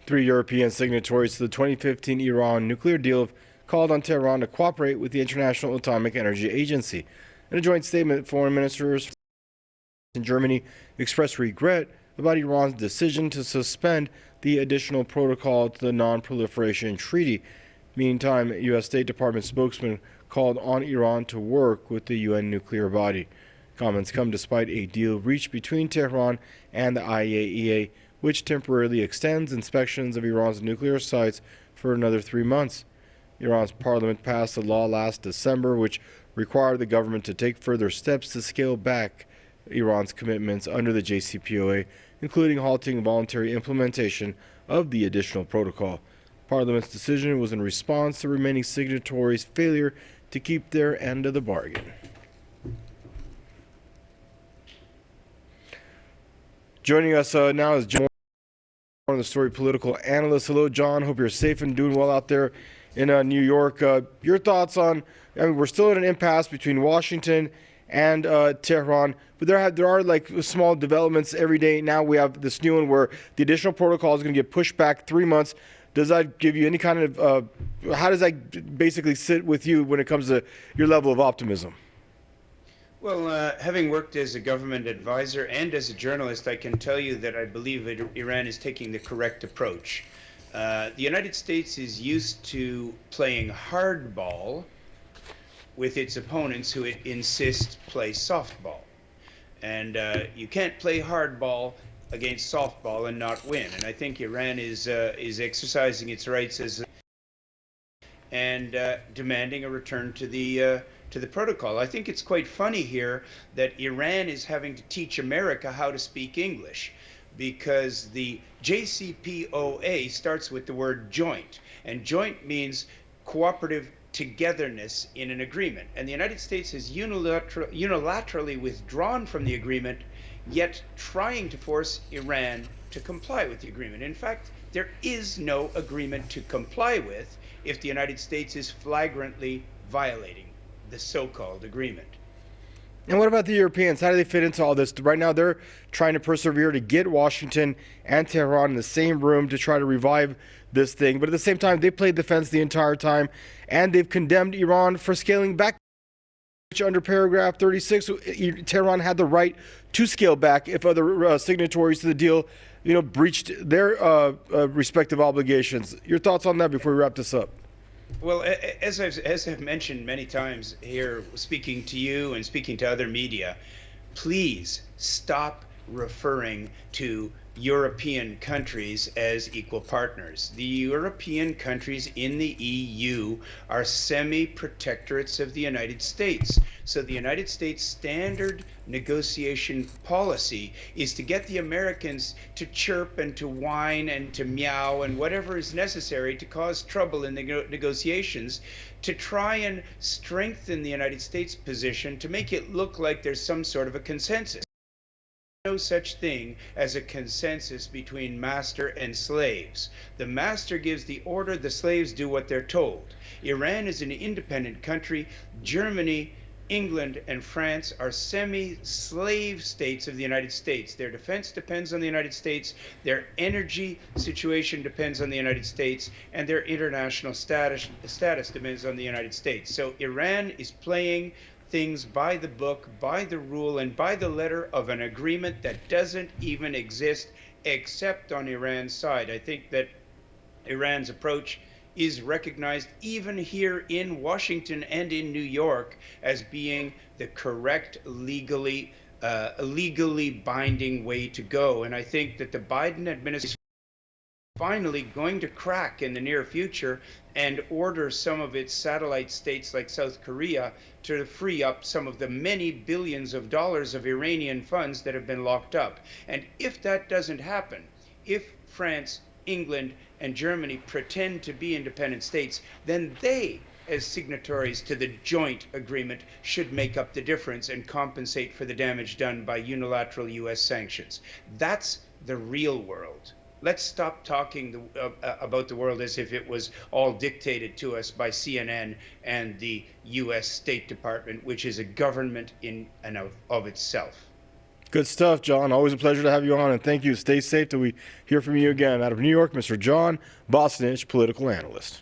Three European signatories to the 2015 Iran nuclear deal have called on Tehran to cooperate with the International Atomic Energy Agency. In a joint statement, foreign ministers in Germany expressed regret about Iran's decision to suspend the additional protocol to the Non-Proliferation Treaty. Meantime, U.S. State Department spokesman called on Iran to work with the UN nuclear body. Comments come despite a deal reached between Tehran and the IAEA, which temporarily extends inspections of Iran's nuclear sites for another 3 months. Iran's parliament passed a law last December which required the government to take further steps to scale back Iran's commitments under the JCPOA, including halting voluntary implementation of the additional protocol. Parliament's decision was in response to remaining signatories' failure to keep their end of the bargain. Joining us now is John, the story political analyst. Hello, John. Hope you're safe and doing well out there in New York. Your thoughts on? I mean, we're still at an impasse between Washington and Tehran, but there are like small developments every day. Now we have this new one where the additional protocol is going to get pushed back 3 months. Does that give you any kind of? How does that basically sit with you when it comes to your level of optimism? Well, having worked as a government advisor and as a journalist, I can tell you that I believe Iran is taking the correct approach. The United States is used to playing hardball with its opponents who it insists play softball. And you can't play hardball against softball and not win. And I think Iran is exercising its rights as and demanding a return to the protocol. I think it's quite funny here that Iran is having to teach America how to speak English, because the JCPOA starts with the word joint, and joint means cooperative togetherness in an agreement. And the United States has unilaterally withdrawn from the agreement, yet trying to force Iran to comply with the agreement. In fact, there is no agreement to comply with if the United States is flagrantly violating the so-called agreement. And what about the Europeans? How do they fit into all this? Right now, they're trying to persevere to get Washington and Tehran in the same room to try to revive this thing. But at the same time, they played defense the entire time, and they've condemned Iran for scaling back. Under paragraph 36, Tehran had the right to scale back if other signatories to the deal, breached their respective obligations. Your thoughts on that before we wrap this up? Well, as I've mentioned many times here, speaking to you and speaking to other media, please stop referring to European countries as equal partners. The European countries in the EU are semi-protectorates of the United States. So the United States standard negotiation policy is to get the Americans to chirp and to whine and to meow and whatever is necessary to cause trouble in the negotiations, to try and strengthen the United States position, to make it look like there's some sort of a consensus. No such thing as a consensus between master and slaves. The master gives the order, the slaves do what they're told. Iran is an independent country. Germany, England, and France are semi-slave states of the United States. Their defense depends on the United States, their energy situation depends on the United States, and their international status depends on the United States. So Iran is playing things by the book, by the rule, and by the letter of an agreement that doesn't even exist except on Iran's side. I think that Iran's approach is recognized even here in Washington and in New York as being the correct legally binding way to go. And I think that the Biden administration is finally going to crack in the near future and order some of its satellite states like South Korea to free up some of the many billions of dollars of Iranian funds that have been locked up. And if that doesn't happen, if France, England, and Germany pretend to be independent states, then they, as signatories to the joint agreement, should make up the difference and compensate for the damage done by unilateral US sanctions. That's the real world. Let's stop talking about the world as if it was all dictated to us by CNN and the US State Department, which is a government in and of itself. Good stuff, John. Always a pleasure to have you on, and thank you. Stay safe till we hear from you again. Out of New York, Mr. John Bosnitch, political analyst.